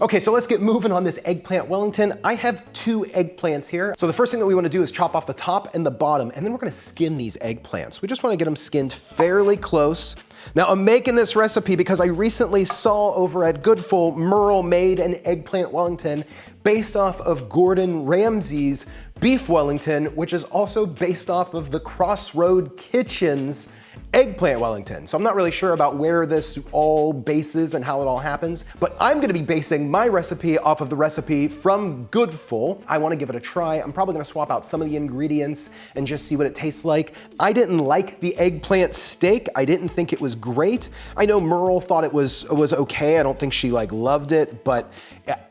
Okay, so let's get moving on this eggplant Wellington. I have 2 eggplants here. So the first thing that we wanna do is chop off the top and the bottom, and then we're gonna skin these eggplants. We just wanna get them skinned fairly close. Now I'm making this recipe because I recently saw over at Goodful, Merle made an eggplant Wellington based off of Gordon Ramsay's beef Wellington, which is also based off of the Crossroad Kitchen's eggplant Wellington. So I'm not really sure about where this all bases and how it all happens, but I'm gonna be basing my recipe off of the recipe from Goodful. I wanna give it a try. I'm probably gonna swap out some of the ingredients and just see what it tastes like. I didn't like the eggplant steak. I didn't think it was great. I know Merle thought it was okay. I don't think she loved it, but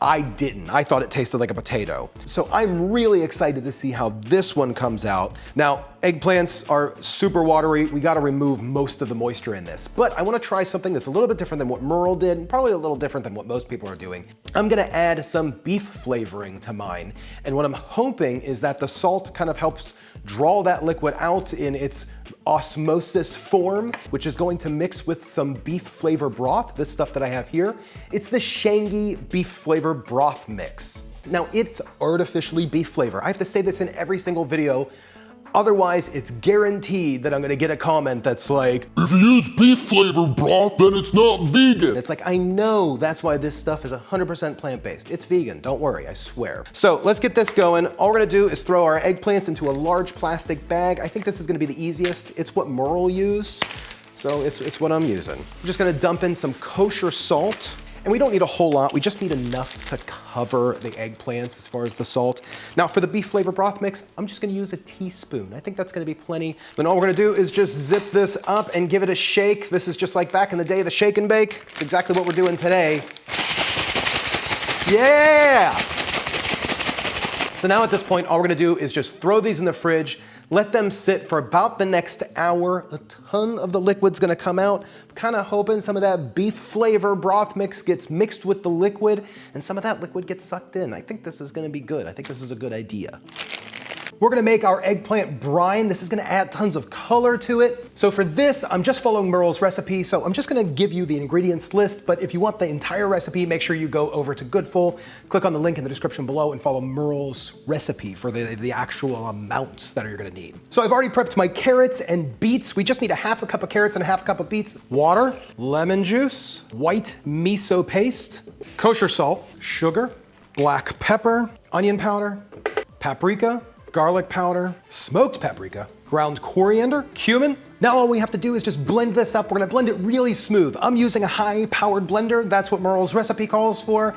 I didn't. I thought it tasted like a potato. So I'm really excited to see how this one comes out. Now, eggplants are super watery. We gotta remove most of the moisture in this, but I wanna try something that's a little bit different than what Merle did, and probably a little different than what most people are doing. I'm gonna add some beef flavoring to mine, and what I'm hoping is that the salt kind of helps draw that liquid out in its osmosis form, which is going to mix with some beef flavor broth, this stuff that I have here. It's the Shangy beef flavor broth mix. Now, it's artificially beef flavor. I have to say this in every single video. Otherwise, it's guaranteed that I'm gonna get a comment that's like, if you use beef flavor broth, then it's not vegan. It's like, I know that's why this stuff is 100% plant-based. It's vegan, don't worry, I swear. So let's get this going. All we're gonna do is throw our eggplants into a large plastic bag. I think this is gonna be the easiest. It's what Merle used, so it's what I'm using. I'm just gonna dump in some kosher salt. And we don't need a whole lot, we just need enough to cover the eggplants as far as the salt. Now for the beef flavor broth mix, I'm just gonna use a teaspoon. I think that's gonna be plenty. Then all we're gonna do is just zip this up and give it a shake. This is just like back in the day, the shake and bake. It's exactly what we're doing today. Yeah! So now at this point, all we're gonna do is just throw these in the fridge, let them sit for about the next hour. A ton of the liquid's gonna come out. Kind of hoping some of that beef flavor broth mix gets mixed with the liquid and some of that liquid gets sucked in. I think this is gonna be good. I think this is a good idea. We're gonna make our eggplant brine. This is gonna add tons of color to it. So for this, I'm just following Merle's recipe, so I'm just gonna give you the ingredients list, but if you want the entire recipe, make sure you go over to Goodful, click on the link in the description below and follow Merle's recipe for the actual amounts that you're gonna need. So I've already prepped my carrots and beets. We just need a half a cup of carrots and a half a cup of beets, water, lemon juice, white miso paste, kosher salt, sugar, black pepper, onion powder, paprika, garlic powder, smoked paprika, ground coriander, cumin. Now all we have to do is just blend this up. We're gonna blend it really smooth. I'm using a high-powered blender. That's what Merle's recipe calls for.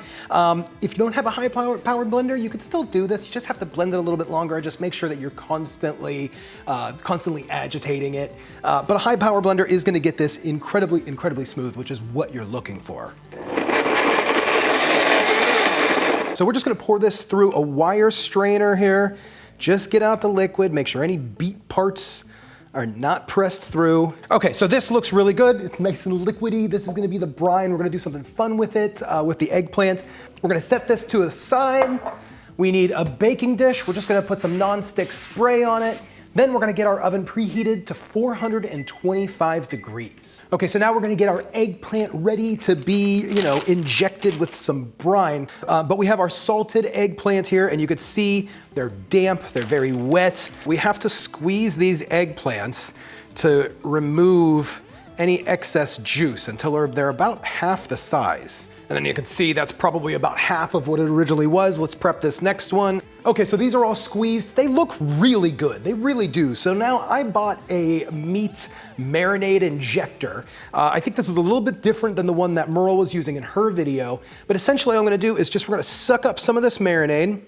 If you don't have a high-powered blender, you can still do this. You just have to blend it a little bit longer. Just make sure that you're constantly agitating it. But a high-power blender is gonna get this incredibly, incredibly smooth, which is what you're looking for. So we're just gonna pour this through a wire strainer here. Just get out the liquid, make sure any beet parts are not pressed through. Okay, so this looks really good. It's nice and liquidy. This is gonna be the brine. We're gonna do something fun with it, with the eggplant. We're gonna set this to the side. We need a baking dish. We're just gonna put some nonstick spray on it. Then we're gonna get our oven preheated to 425 degrees. Okay, so now we're gonna get our eggplant ready to be, injected with some brine. But we have our salted eggplant here, and you could see they're damp, they're very wet. We have to squeeze these eggplants to remove any excess juice until they're about half the size. And then you can see that's probably about half of what it originally was. Let's prep this next one. Okay, so these are all squeezed. They look really good, they really do. So now I bought a meat marinade injector. I think this is a little bit different than the one that Merle was using in her video, but essentially all I'm gonna do is we're gonna suck up some of this marinade,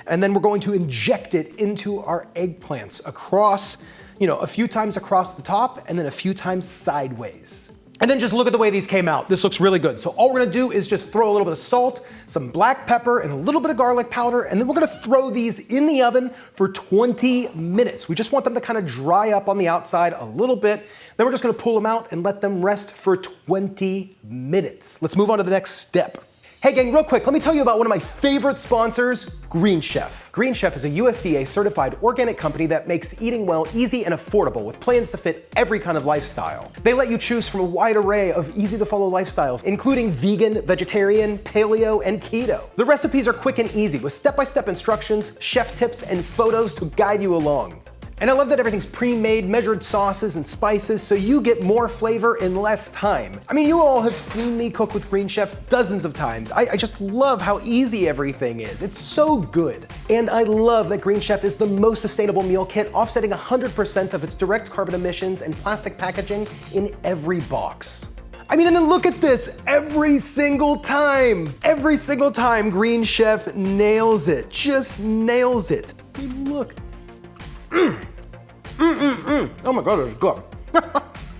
and then we're going to inject it into our eggplants across, a few times across the top and then a few times sideways. And then just look at the way these came out. This looks really good. So all we're gonna do is just throw a little bit of salt, some black pepper, and a little bit of garlic powder, and then we're gonna throw these in the oven for 20 minutes. We just want them to kind of dry up on the outside a little bit. Then we're just gonna pull them out and let them rest for 20 minutes. Let's move on to the next step. Hey gang, real quick, let me tell you about one of my favorite sponsors, Green Chef. Green Chef is a USDA certified organic company that makes eating well easy and affordable with plans to fit every kind of lifestyle. They let you choose from a wide array of easy to follow lifestyles, including vegan, vegetarian, paleo, and keto. The recipes are quick and easy with step-by-step instructions, chef tips, and photos to guide you along. And I love that everything's pre-made, measured sauces and spices so you get more flavor in less time. I mean, you all have seen me cook with Green Chef dozens of times. I just love how easy everything is. It's so good. And I love that Green Chef is the most sustainable meal kit, offsetting 100% of its direct carbon emissions and plastic packaging in every box. I mean, and then look at this, every single time Green Chef nails it, just nails it. I mean, look. Oh my God, it's good.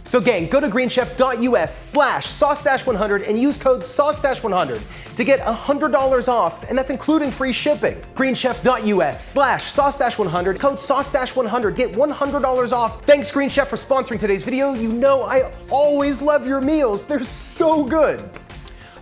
So gang, go to greenchef.us/SauceStache100 and use code SauceStache100 to get $100 off, and that's including free shipping. greenchef.us/SauceStache100, code SauceStache100, get $100 off. Thanks Green Chef for sponsoring today's video. You know I always love your meals, they're so good.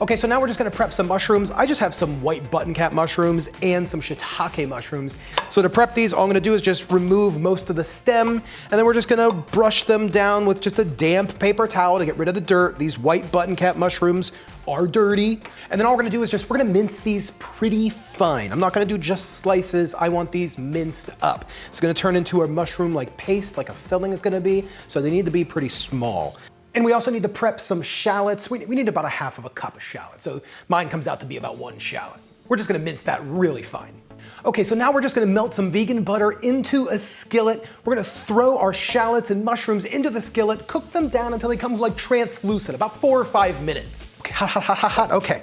Okay, so now we're just gonna prep some mushrooms. I just have some white button cap mushrooms and some shiitake mushrooms. So to prep these, all I'm gonna do is just remove most of the stem, and then we're just gonna brush them down with just a damp paper towel to get rid of the dirt. These white button cap mushrooms are dirty. And then all we're gonna do is we're gonna mince these pretty fine. I'm not gonna do just slices, I want these minced up. It's gonna turn into a mushroom-like paste, like a filling is gonna be, so they need to be pretty small. And we also need to prep some shallots. We need about 1/2 cup of shallots. So mine comes out to be about 1 shallot. We're just gonna mince that really fine. Okay, so now we're just gonna melt some vegan butter into a skillet. We're gonna throw our shallots and mushrooms into the skillet, cook them down until they come like translucent, about 4 or 5 minutes. Hot, okay.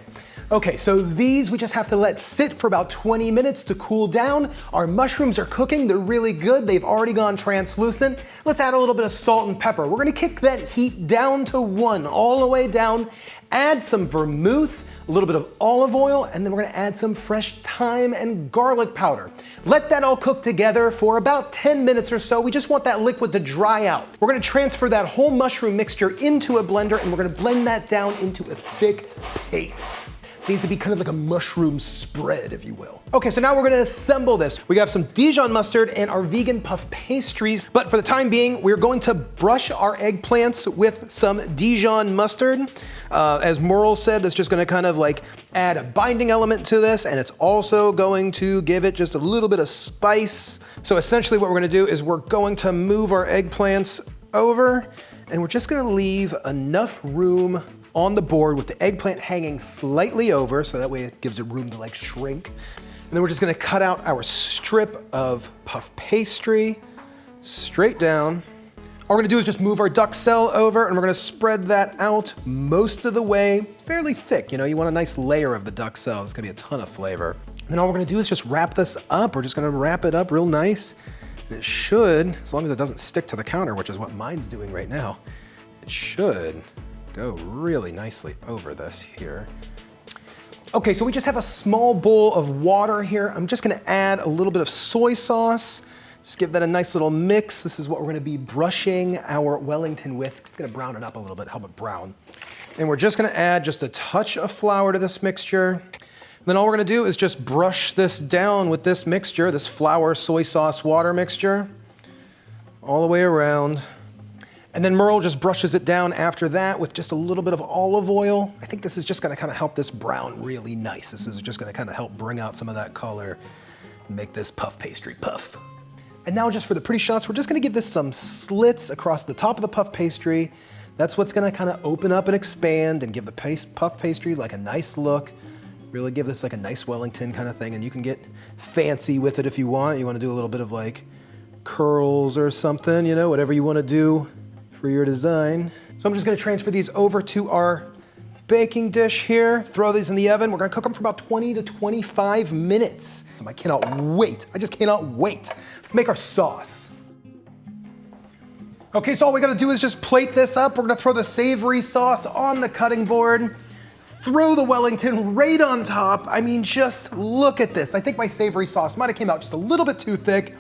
Okay, so these we just have to let sit for about 20 minutes to cool down. Our mushrooms are cooking, they're really good. They've already gone translucent. Let's add a little bit of salt and pepper. We're gonna kick that heat down to 1, all the way down. Add some vermouth, a little bit of olive oil, and then we're gonna add some fresh thyme and garlic powder. Let that all cook together for about 10 minutes or so. We just want that liquid to dry out. We're gonna transfer that whole mushroom mixture into a blender, and we're gonna blend that down into a thick paste. It needs to be kind of like a mushroom spread, if you will. Okay, so now we're gonna assemble this. We have some Dijon mustard and our vegan puff pastries, but for the time being, we're going to brush our eggplants with some Dijon mustard. As Merle said, that's just gonna kind of like add a binding element to this, and it's also going to give it just a little bit of spice. So essentially what we're gonna do is we're going to move our eggplants over, and we're just gonna leave enough room on the board with the eggplant hanging slightly over, so that way it gives it room to like shrink. And then we're just gonna cut out our strip of puff pastry straight down. All we're gonna do is just move our duxelle over, and we're gonna spread that out most of the way, fairly thick. You know, you want a nice layer of the duxelle. It's gonna be a ton of flavor. And then all we're gonna do is just wrap this up. We're just gonna wrap it up real nice. And it should, as long as it doesn't stick to the counter, which is what mine's doing right now, it should go really nicely over this here. Okay, so we just have a small bowl of water here. I'm just gonna add a little bit of soy sauce. Just give that a nice little mix. This is what we're gonna be brushing our Wellington with. It's gonna brown it up a little bit, help it brown. And we're just gonna add just a touch of flour to this mixture. And then all we're gonna do is just brush this down with this mixture, this flour, soy sauce, water mixture, all the way around. And then Merle just brushes it down after that with just a little bit of olive oil. I think this is just gonna kind of help this brown really nice. This is just gonna kind of help bring out some of that color and make this puff pastry puff. And now just for the pretty shots, we're just gonna give this some slits across the top of the puff pastry. That's what's gonna kind of open up and expand and give the puff pastry like a nice look. Really give this like a nice Wellington kind of thing, and you can get fancy with it if you want. You wanna do a little bit of like curls or something, you know, whatever you wanna do for your design. So I'm just gonna transfer these over to our baking dish here, throw these in the oven. We're gonna cook them for about 20 to 25 minutes. I cannot wait, I just cannot wait. Let's make our sauce. Okay, so all we gotta do is just plate this up. We're gonna throw the savory sauce on the cutting board, throw the Wellington right on top. I mean, just look at this. I think my savory sauce might have came out just a little bit too thick.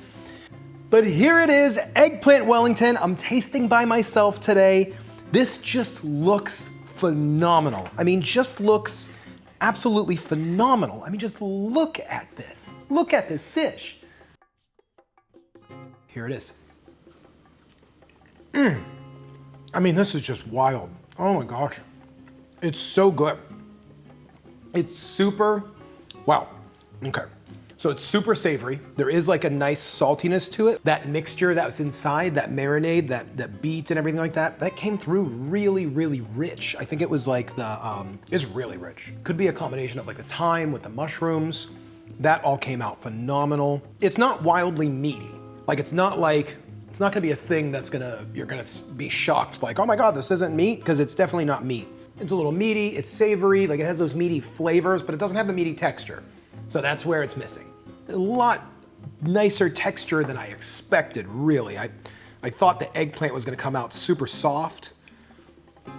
But here it is, eggplant Wellington. I'm tasting by myself today. This just looks phenomenal. I mean, just looks absolutely phenomenal. I mean, just look at this. Look at this dish. Here it is. I mean, this is just wild. Oh my gosh. It's so good. It's super, wow, okay. So it's super savory. There is like a nice saltiness to it. That mixture that was inside, that marinade, that beets and everything like that, that came through really, really rich. I think it was like it's really rich. Could be a combination of like the thyme with the mushrooms. That all came out phenomenal. It's not wildly meaty. Like it's not gonna be a thing that's you're gonna be shocked like, oh my God, this isn't meat, because it's definitely not meat. It's a little meaty, it's savory, like it has those meaty flavors, but it doesn't have the meaty texture. So that's where it's missing. A lot nicer texture than I expected, really. I thought the eggplant was gonna come out super soft,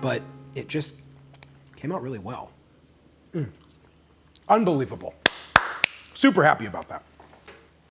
but it just came out really well. Unbelievable. Super happy about that.